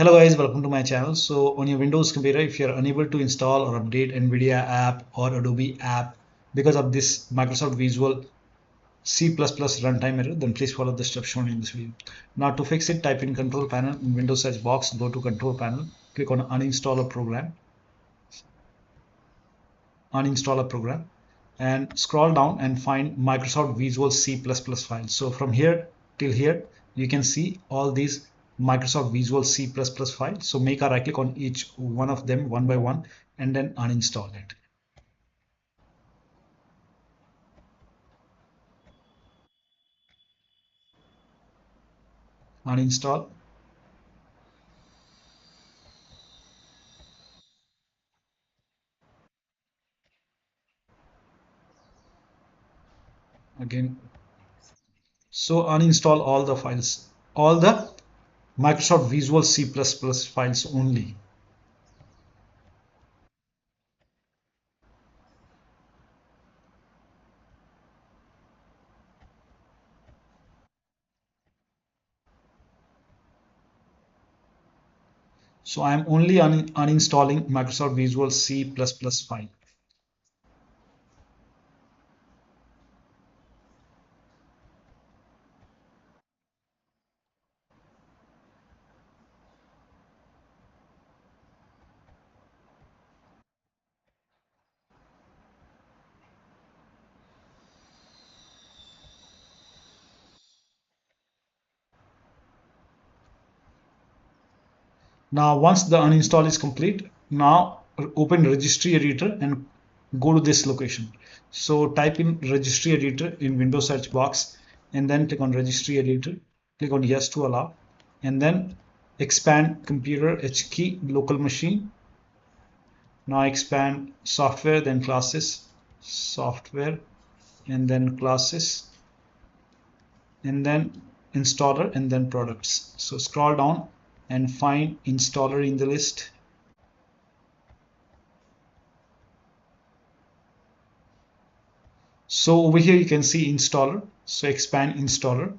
Hello guys, welcome to my channel. So on your Windows computer, if you're unable to install or update NVIDIA app or Adobe app because of this Microsoft Visual C++ runtime error, then please follow the steps shown in this video. Now to fix it, type in control panel in Windows search box, go to control panel, click on uninstall a program and scroll down and find Microsoft Visual C++ file. So from here till here, you can see all these Microsoft Visual C++ files. So make a right click on each one of them one by one and then uninstall it. Uninstall. Again. So uninstall all the files, all the Microsoft Visual C++ files only. So I am only uninstalling Microsoft Visual C++ file. Now once the uninstall is complete, now open registry editor and go to this location. So type in registry editor in Windows search box and then click on registry editor, click on yes to allow, and then expand computer H key local machine. Now expand software, then classes, software, and then classes, and then installer, and then products. So scroll down and find installer in the list. So over here you can see installer. So expand installer,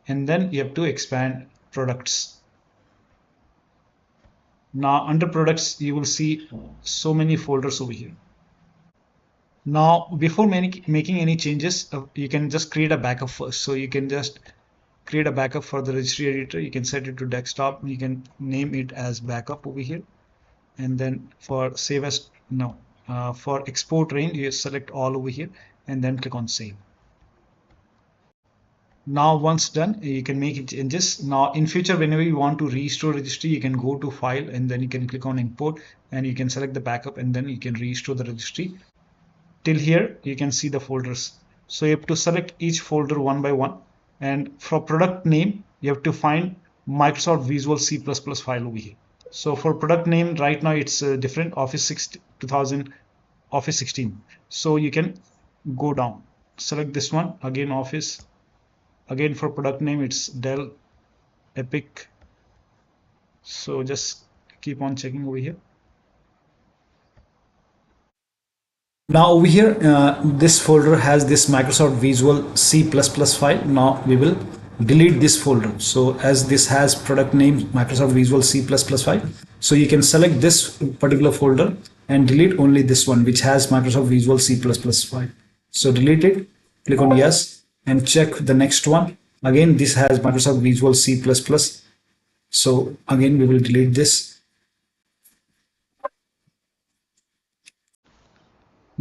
and then you have to expand products. Now under products you will see so many folders over here. Now before making any changes, you can just create a backup first. So you can just create a backup for the registry editor. You can set it to desktop. You can name it as backup over here, and then for save as for export range, you select all over here and then click on save. Now once done, you can make changes. Now in future, whenever you want to restore registry, you can go to file and then you can click on import and you can select the backup and then you can restore the registry. Till here you can see the folders. So you have to select each folder one by one, and for product name you have to find Microsoft Visual C++ file over here. So for product name right now it's different, Office 2000 Office 16. So you can go down, select this one again, Office. Again for product name it's Dell Epic. So just keep on checking over here. Now over here, this folder has this Microsoft Visual C++ file. Now we will delete this folder. So as this has product name Microsoft Visual C++ file, so you can select this particular folder and delete only this one which has Microsoft Visual C++ file. So delete it, click on yes, and check the next one. Again, this has Microsoft Visual C++. So again, we will delete this.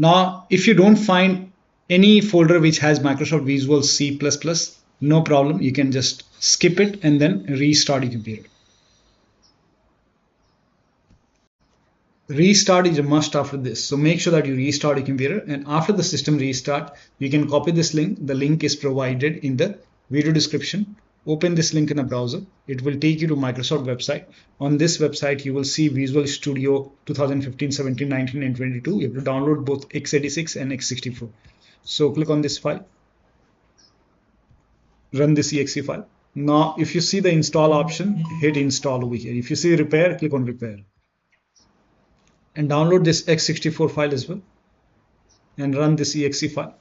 Now, if you don't find any folder which has Microsoft Visual C++, no problem. You can just skip it and then restart your computer. Restart is a must after this. So make sure that you restart your computer, and after the system restart, you can copy this link. The link is provided in the video description. Open this link in a browser. It will take you to Microsoft website. On this website, you will see Visual Studio 2015, 17, 19, and 22. You have to download both x86 and x64. So click on this file. Run this exe file. Now, if you see the install option, hit install over here. If you see repair, click on repair. And download this x64 file as well. And run this exe file.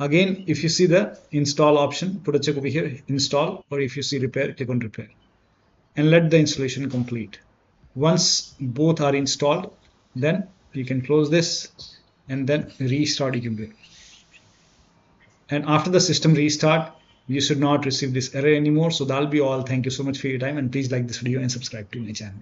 Again, if you see the install option, put a check over here, install, or if you see repair, click on repair. and let the installation complete. Once both are installed, then you can close this and then restart your computer. And after the system restart, you should not receive this error anymore. So that'll be all. Thank you so much for your time, and please like this video and subscribe to my channel.